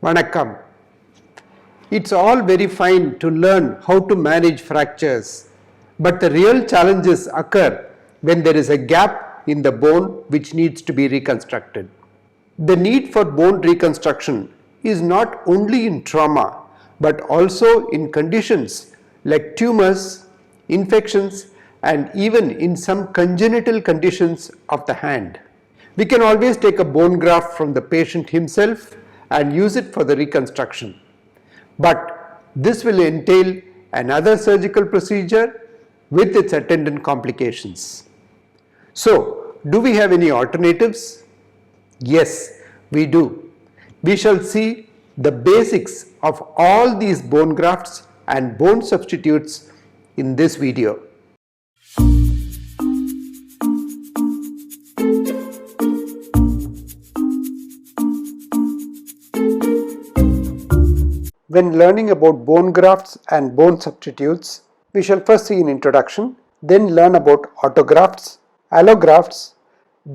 Vanakkam. It's all very fine to learn how to manage fractures, but the real challenges occur when there is a gap in the bone which needs to be reconstructed. The need for bone reconstruction is not only in trauma but also in conditions like tumors, infections, and even in some congenital conditions of the hand. We can always take a bone graft from the patient himself and use it for the reconstruction. But this will entail another surgical procedure with its attendant complications. So, do we have any alternatives? Yes, we do. We shall see the basics of all these bone grafts and bone substitutes in this video. When learning about bone grafts and bone substitutes, we shall first see an introduction, then learn about autografts, allografts,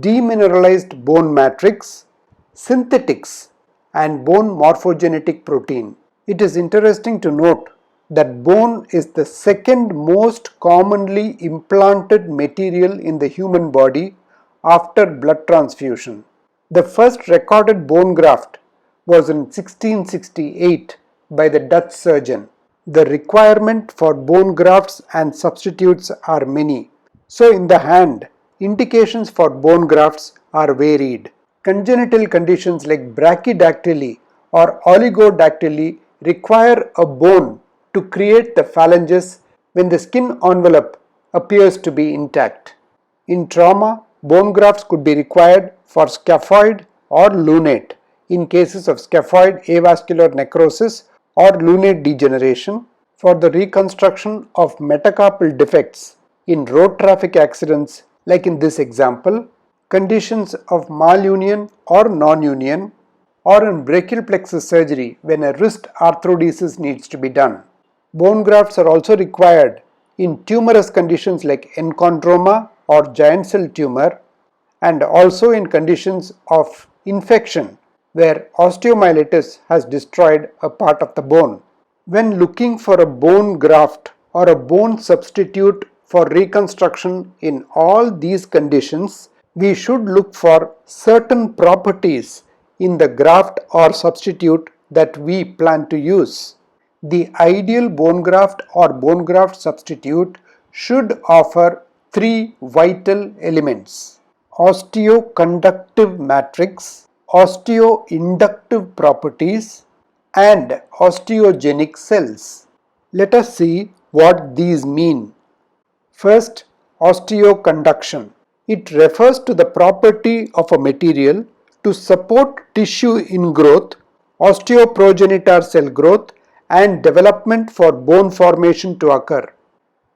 demineralized bone matrix, synthetics, and bone morphogenetic protein. It is interesting to note that bone is the second most commonly implanted material in the human body after blood transfusion. The first recorded bone graft was in 1668 by the Dutch surgeon. The requirement for bone grafts and substitutes are many. So in the hand, indications for bone grafts are varied. Congenital conditions like brachydactyly or oligodactyly require a bone to create the phalanges when the skin envelope appears to be intact. In trauma, bone grafts could be required for scaphoid or lunate in cases of scaphoid avascular necrosis or lunate degeneration, for the reconstruction of metacarpal defects in road traffic accidents like in this example, conditions of malunion or non-union, or in brachial plexus surgery when a wrist arthrodesis needs to be done. Bone grafts are also required in tumorous conditions like enchondroma or giant cell tumor, and also in conditions of infection where osteomyelitis has destroyed a part of the bone. When looking for a bone graft or a bone substitute for reconstruction in all these conditions, we should look for certain properties in the graft or substitute that we plan to use. The ideal bone graft or bone graft substitute should offer three vital elements: osteoconductive matrix, osteoinductive properties, and osteogenic cells. Let us see what these mean. First, osteoconduction. It refers to the property of a material to support tissue ingrowth, osteoprogenitor cell growth, and development for bone formation to occur.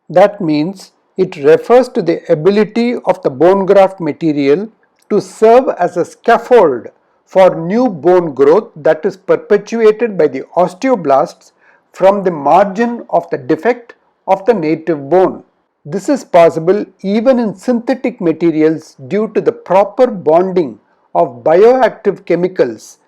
That means it refers to the ability of the bone graft material to serve as a scaffold for new bone growth that is perpetuated by the osteoblasts from the margin of the defect of the native bone. This is possible even in synthetic materials due to the proper bonding of bioactive chemicals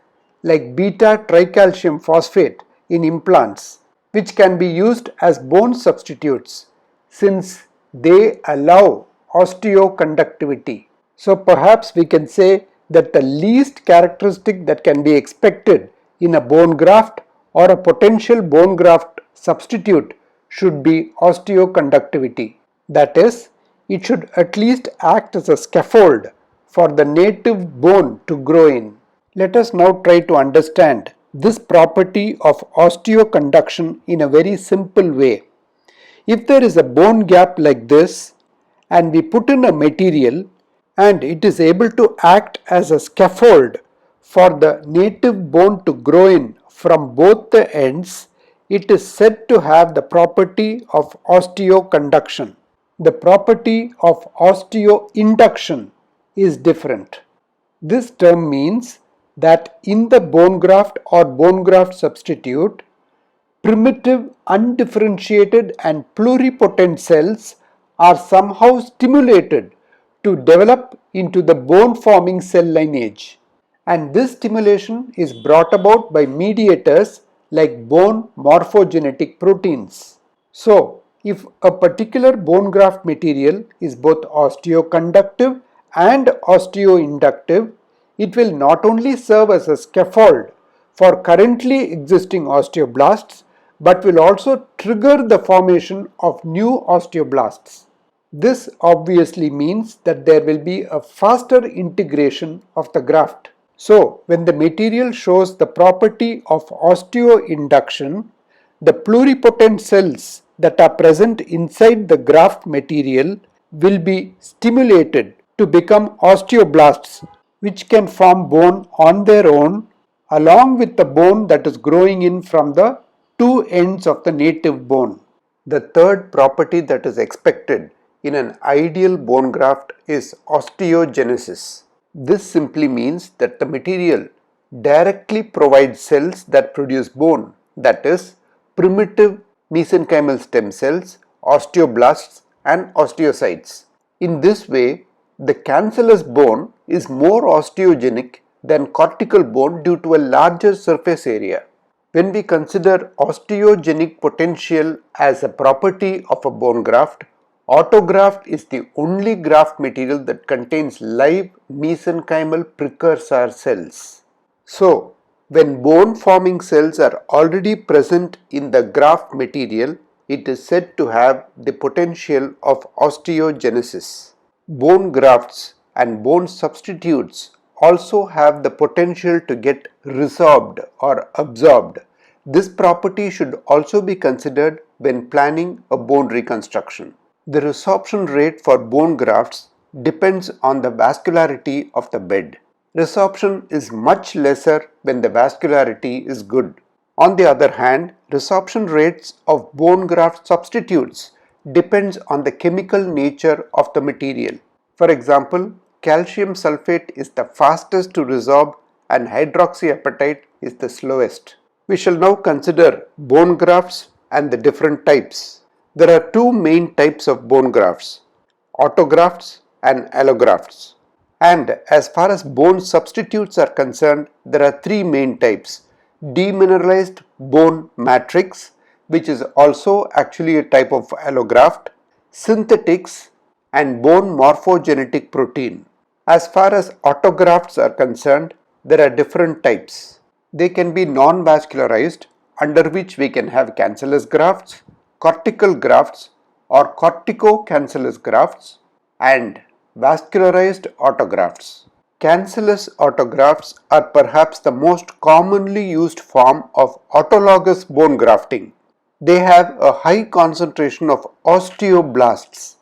like beta tricalcium phosphate in implants, which can be used as bone substitutes since they allow osteoconductivity. So perhaps we can say that the least characteristic that can be expected in a bone graft or a potential bone graft substitute should be osteoconductivity. That is, it should at least act as a scaffold for the native bone to grow in. Let us now try to understand this property of osteoconduction in a very simple way. If there is a bone gap like this and we put in a material and it is able to act as a scaffold for the native bone to grow in from both the ends, it is said to have the property of osteoconduction. The property of osteoinduction is different. This term means that in the bone graft or bone graft substitute, primitive, undifferentiated and pluripotent cells are somehow stimulated to develop into the bone forming cell lineage. and this stimulation is brought about by mediators like bone morphogenetic proteins. So, if a particular bone graft material is both osteoconductive and osteoinductive, it will not only serve as a scaffold for currently existing osteoblasts but will also trigger the formation of new osteoblasts. This obviously means that there will be a faster integration of the graft. So, when the material shows the property of osteoinduction, the pluripotent cells that are present inside the graft material will be stimulated to become osteoblasts, which can form bone on their own along with the bone that is growing in from the two ends of the native bone. The third property that is expected in an ideal bone graft is osteogenesis. This simply means that the material directly provides cells that produce bone, that is, primitive mesenchymal stem cells, osteoblasts and osteocytes. In this way, the cancellous bone is more osteogenic than cortical bone due to a larger surface area. When we consider osteogenic potential as a property of a bone graft, autograft is the only graft material that contains live mesenchymal precursor cells. So, when bone forming cells are already present in the graft material, it is said to have the potential of osteogenesis. Bone grafts and bone substitutes also have the potential to get resorbed or absorbed. This property should also be considered when planning a bone reconstruction. The resorption rate for bone grafts depends on the vascularity of the bed. Resorption is much lesser when the vascularity is good. On the other hand, resorption rates of bone graft substitutes depends on the chemical nature of the material. For example, calcium sulfate is the fastest to resorb and hydroxyapatite is the slowest. We shall now consider bone grafts and the different types. There are two main types of bone grafts, autografts and allografts. And as far as bone substitutes are concerned, there are three main types. Demineralized bone matrix, which is also actually a type of allograft, synthetics, and bone morphogenetic protein. As far as autografts are concerned, there are different types. They can be non-vascularized, under which we can have cancellous grafts, cortical grafts or cortico-cancellous grafts, and vascularized autografts. Cancellous autografts are perhaps the most commonly used form of autologous bone grafting. They have a high concentration of osteoblasts.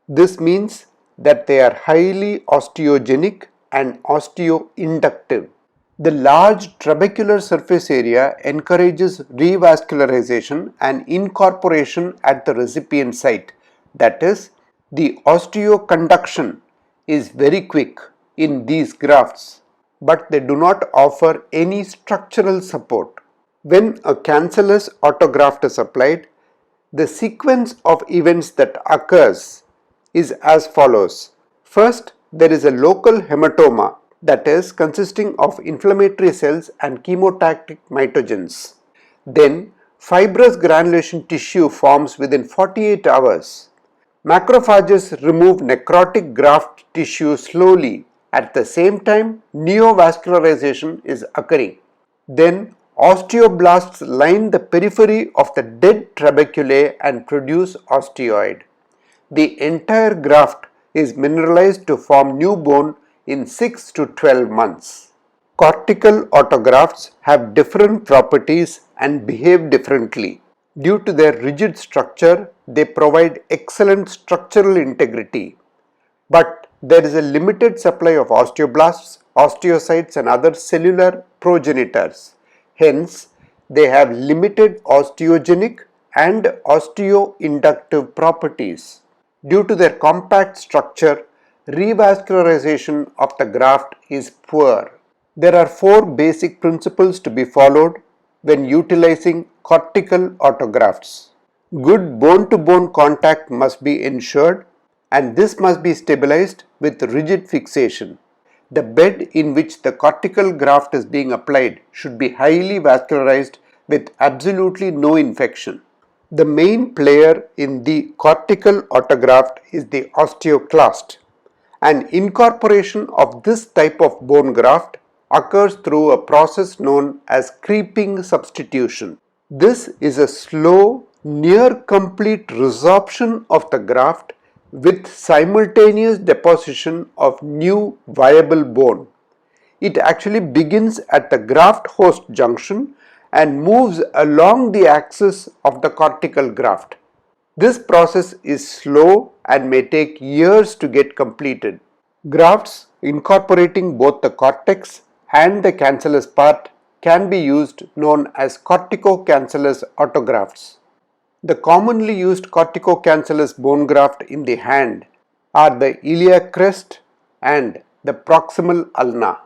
This means that they are highly osteogenic and osteoinductive. The large trabecular surface area encourages revascularization and incorporation at the recipient site. That is, the osteoconduction is very quick in these grafts, but they do not offer any structural support. When a cancellous autograft is applied, the sequence of events that occurs is as follows. First, there is a local hematoma, that is consisting of inflammatory cells and chemotactic mitogens. Then, fibrous granulation tissue forms within 48 hours. Macrophages remove necrotic graft tissue slowly. At the same time, neovascularization is occurring. Then, osteoblasts line the periphery of the dead trabeculae and produce osteoid. The entire graft is mineralized to form new bone in 6 to 12 months. Cortical autografts have different properties and behave differently. Due to their rigid structure, they provide excellent structural integrity. But there is a limited supply of osteoblasts, osteocytes and other cellular progenitors. Hence, they have limited osteogenic and osteoinductive properties. Due to their compact structure, revascularization of the graft is poor. There are four basic principles to be followed when utilizing cortical autografts. Good bone-to-bone contact must be ensured, and this must be stabilized with rigid fixation. the bed in which the cortical graft is being applied should be highly vascularized with absolutely no infection. The main player in the cortical autograft is the osteoclast. An incorporation of this type of bone graft occurs through a process known as creeping substitution. This is a slow, near complete resorption of the graft with simultaneous deposition of new viable bone. It actually begins at the graft host junction and moves along the axis of the cortical graft. This process is slow and may take years to get completed. Grafts incorporating both the cortex and the cancellous part can be used, known as Cortico-cancellous autografts. The commonly used Cortico-cancellous bone graft in the hand are the iliac crest and the proximal ulna.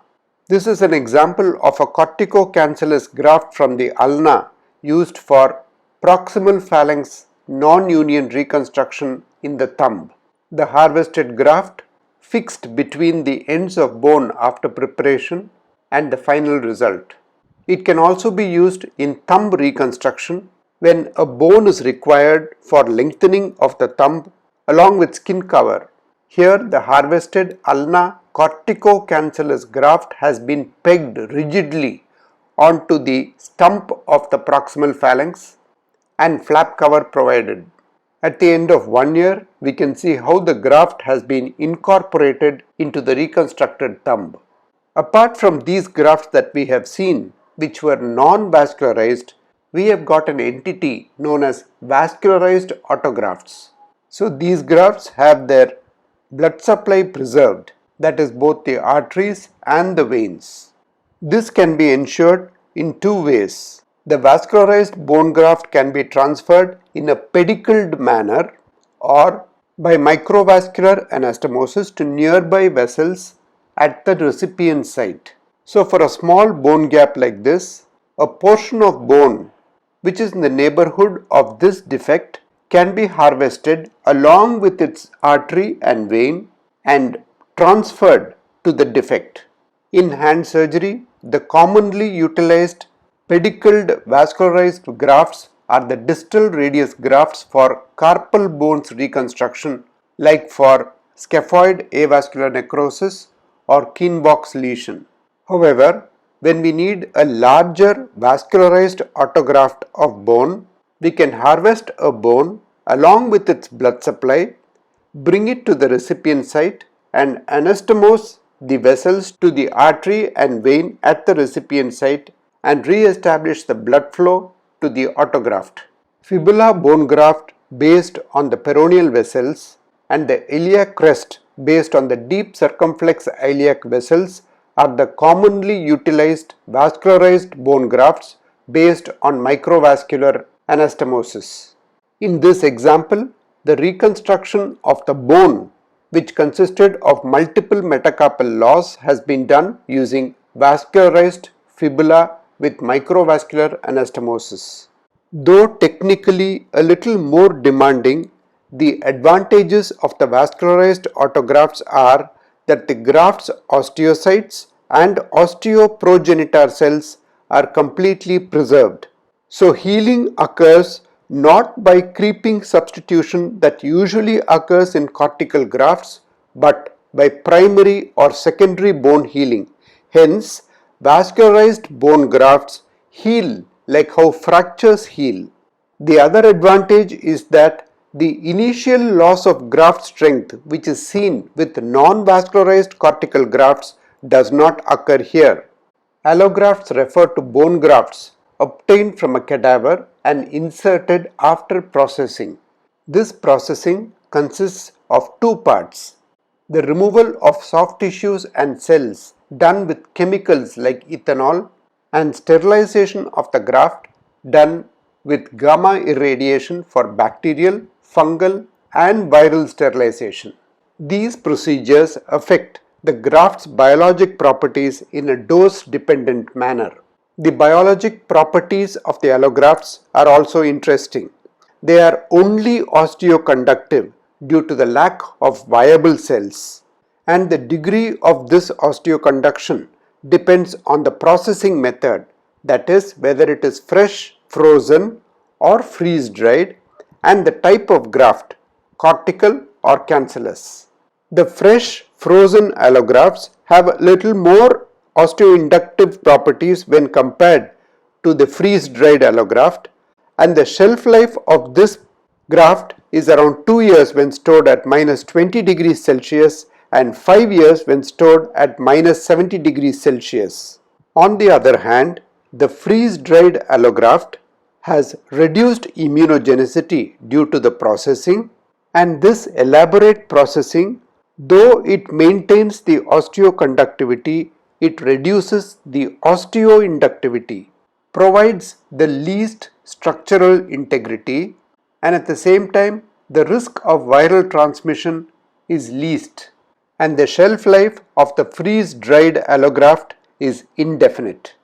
This is an example of a Cortico-cancellous graft from the ulna used for proximal phalanx non-union reconstruction in the thumb. The harvested graft fixed between the ends of bone after preparation and the final result. It can also be used in thumb reconstruction when a bone is required for lengthening of the thumb along with skin cover. Here the harvested ulna cortico-cancellous graft has been pegged rigidly onto the stump of the proximal phalanx and flap cover provided. At the end of 1 year, we can see how the graft has been incorporated into the reconstructed thumb. Apart from these grafts that we have seen, which were non-vascularized, we have got an entity known as vascularized autografts. So these grafts have their blood supply preserved, that is both the arteries and the veins. This can be ensured in two ways. The vascularized bone graft can be transferred in a pedicled manner or by microvascular anastomosis to nearby vessels at the recipient site. So for a small bone gap like this, a portion of bone which is in the neighborhood of this defect can be harvested along with its artery and vein and transferred to the defect. In hand surgery, the commonly utilized pedicled vascularized grafts are the distal radius grafts for carpal bones reconstruction, like for scaphoid avascular necrosis or Kienbock's lesion. However, when we need a larger vascularized autograft of bone, we can harvest a bone along with its blood supply, bring it to the recipient site and anastomose the vessels to the artery and vein at the recipient site and re-establish the blood flow to the autograft. Fibula bone graft based on the peroneal vessels and the iliac crest based on the deep circumflex iliac vessels are the commonly utilized vascularized bone grafts based on microvascular anastomosis. In this example, the reconstruction of the bone, which consisted of multiple metacarpal loss, has been done using vascularized fibula with microvascular anastomosis. Though technically a little more demanding, the advantages of the vascularized autografts are that the graft's osteocytes and osteoprogenitor cells are completely preserved. So healing occurs not by creeping substitution that usually occurs in cortical grafts, but by primary or secondary bone healing. Hence, vascularized bone grafts heal like how fractures heal. The other advantage is that the initial loss of graft strength, which is seen with non-vascularized cortical grafts, does not occur here. Allografts refer to bone grafts obtained from a cadaver and inserted after processing. This processing consists of two parts: the removal of soft tissues and cells done with chemicals like ethanol, and sterilization of the graft done with gamma irradiation for bacterial, fungal and viral sterilization. These procedures affect the graft's biologic properties in a dose-dependent manner. The biologic properties of the allografts are also interesting. They are only osteoconductive due to the lack of viable cells, and the degree of this osteoconduction depends on the processing method, that is whether it is fresh, frozen or freeze dried, and the type of graft, cortical or cancellous. The fresh frozen allografts have a little more osteoinductive properties when compared to the freeze dried allograft, and the shelf life of this graft is around 2 years when stored at minus 20 degrees Celsius and 5 years when stored at minus 70 degrees Celsius. On the other hand, the freeze dried allograft has reduced immunogenicity due to the processing, and this elaborate processing, though it maintains the osteoconductivity, it reduces the osteoinductivity, provides the least structural integrity, and at the same time the risk of viral transmission is least, and the shelf life of the freeze dried allograft is indefinite.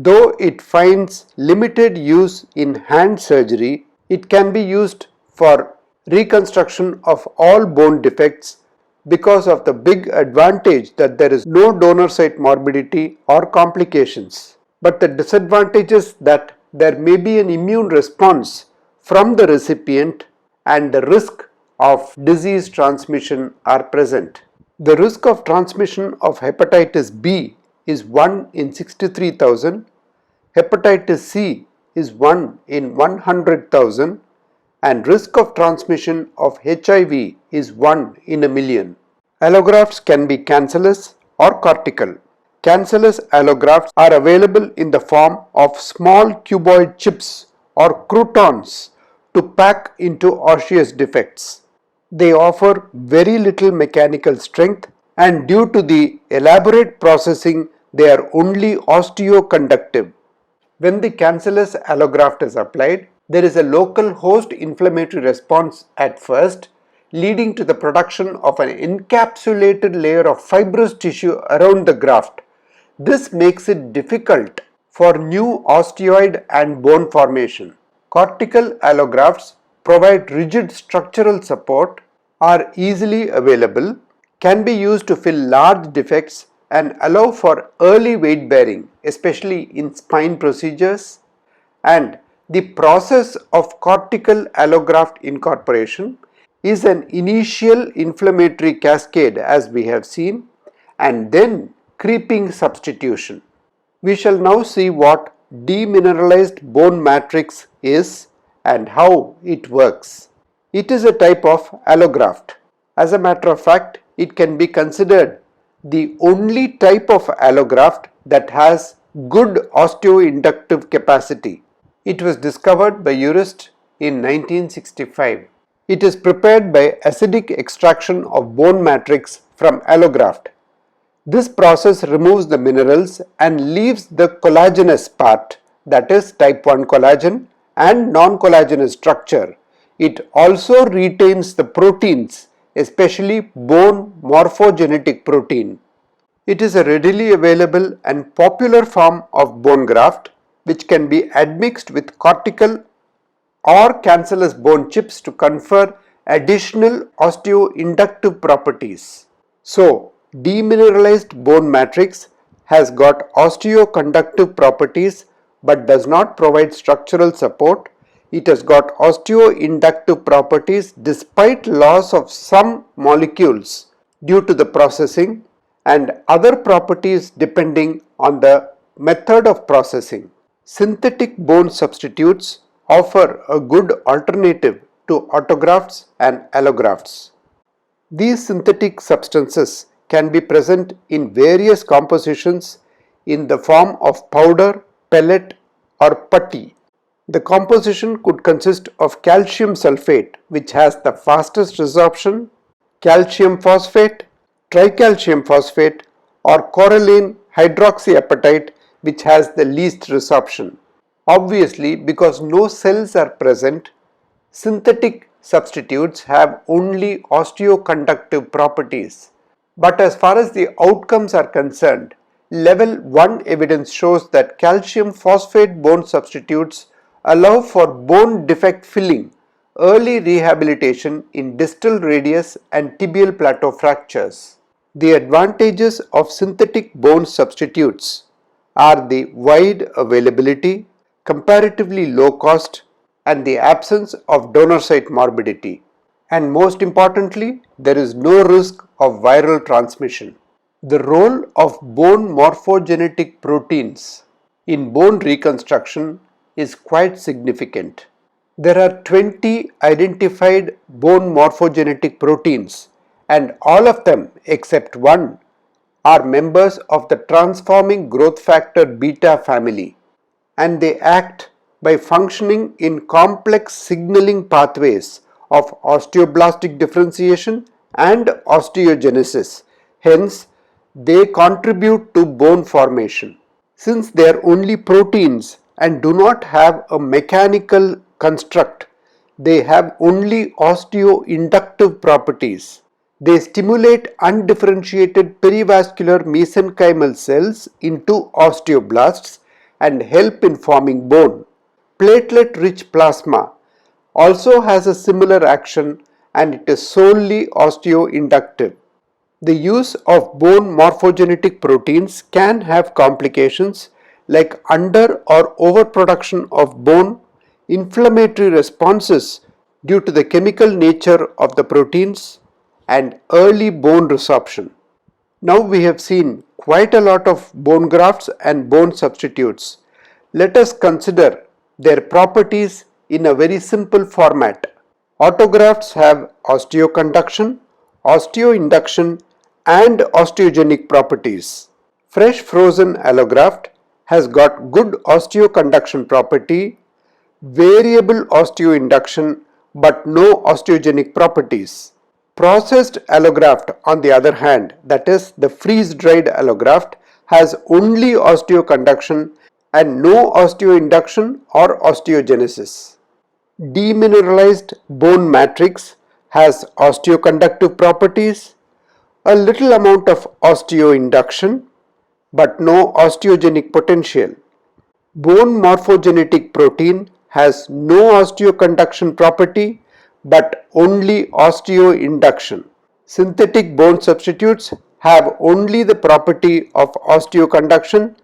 Though it finds limited use in hand surgery, it can be used for reconstruction of all bone defects because of the big advantage that there is no donor site morbidity or complications. But the disadvantages that there may be an immune response from the recipient and the risk of disease transmission are present. The risk of transmission of hepatitis B is 1 in 63,000, hepatitis C is 1 in 100,000, and risk of transmission of HIV is 1 in a million. Allografts can be cancellous or cortical. Cancellous allografts are available in the form of small cuboid chips or croutons to pack into osseous defects. They offer very little mechanical strength, and due to the elaborate processing, they are only osteoconductive. When the cancellous allograft is applied, there is a local host inflammatory response at first, leading to the production of an encapsulated layer of fibrous tissue around the graft. This makes it difficult for new osteoid and bone formation. Cortical allografts provide rigid structural support, are easily available, can be used to fill large defects, and allow for early weight bearing, especially in spine procedures. And the process of cortical allograft incorporation is an initial inflammatory cascade, as we have seen, and then creeping substitution. We shall now see what demineralized bone matrix is and how it works. It is a type of allograft. As a matter of fact, it can be considered the only type of allograft that has good osteoinductive capacity. It was discovered by Urist in 1965. It is prepared by acidic extraction of bone matrix from allograft. This process removes the minerals and leaves the collagenous part, that is type 1 collagen and non-collagenous structure. It also retains the proteins, especially bone morphogenetic protein. It is a readily available and popular form of bone graft which can be admixed with cortical or cancellous bone chips to confer additional osteoinductive properties. So, demineralized bone matrix has got osteoconductive properties but does not provide structural support. It has got osteoinductive properties despite loss of some molecules due to the processing, and other properties depending on the method of processing. Synthetic bone substitutes offer a good alternative to autografts and allografts. These synthetic substances can be present in various compositions in the form of powder, pellet or putty. The composition could consist of calcium sulfate, which has the fastest resorption, calcium phosphate, tricalcium phosphate, or coralline hydroxyapatite, which has the least resorption. Obviously, because no cells are present, synthetic substitutes have only osteoconductive properties. But as far as the outcomes are concerned, level 1 evidence shows that calcium phosphate bone substitutes allow for bone defect filling, early rehabilitation in distal radius and tibial plateau fractures. The advantages of synthetic bone substitutes are the wide availability, comparatively low cost, and the absence of donor site morbidity. And most importantly, there is no risk of viral transmission. The role of bone morphogenetic proteins in bone reconstruction is quite significant. There are 20 identified bone morphogenetic proteins, and all of them except one are members of the transforming growth factor beta family, and they act by functioning in complex signaling pathways of osteoblastic differentiation and osteogenesis. Hence, they contribute to bone formation. Since they are only proteins and do not have a mechanical construct, they have only osteoinductive properties. They stimulate undifferentiated perivascular mesenchymal cells into osteoblasts and help in forming bone. Platelet-rich plasma also has a similar action, and it is solely osteoinductive. The use of bone morphogenetic proteins can have complications like under or overproduction of bone, inflammatory responses due to the chemical nature of the proteins, and early bone resorption. Now we have seen quite a lot of bone grafts and bone substitutes. Let us consider their properties in a very simple format. Autografts have osteoconduction, osteoinduction, and osteogenic properties. Fresh frozen allograft has got good osteoconduction property, variable osteoinduction, but no osteogenic properties. Processed allograft, on the other hand, that is the freeze-dried allograft, has only osteoconduction and no osteoinduction or osteogenesis. Demineralized bone matrix has osteoconductive properties, a little amount of osteoinduction, but no osteogenic potential. Bone morphogenetic protein has no osteoconduction property but only osteoinduction. Synthetic bone substitutes have only the property of osteoconduction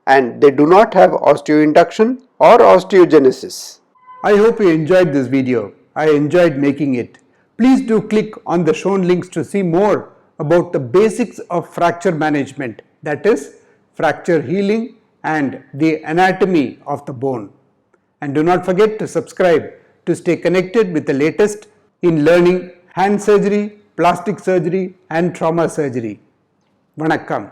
and they do not have osteoinduction or osteogenesis. I hope you enjoyed this video. I enjoyed making it. Please do click on the shown links to see more about the basics of fracture management, that is, fracture healing and the anatomy of the bone. And do not forget to subscribe to stay connected with the latest in learning hand surgery, plastic surgery and trauma surgery. Vanakkam.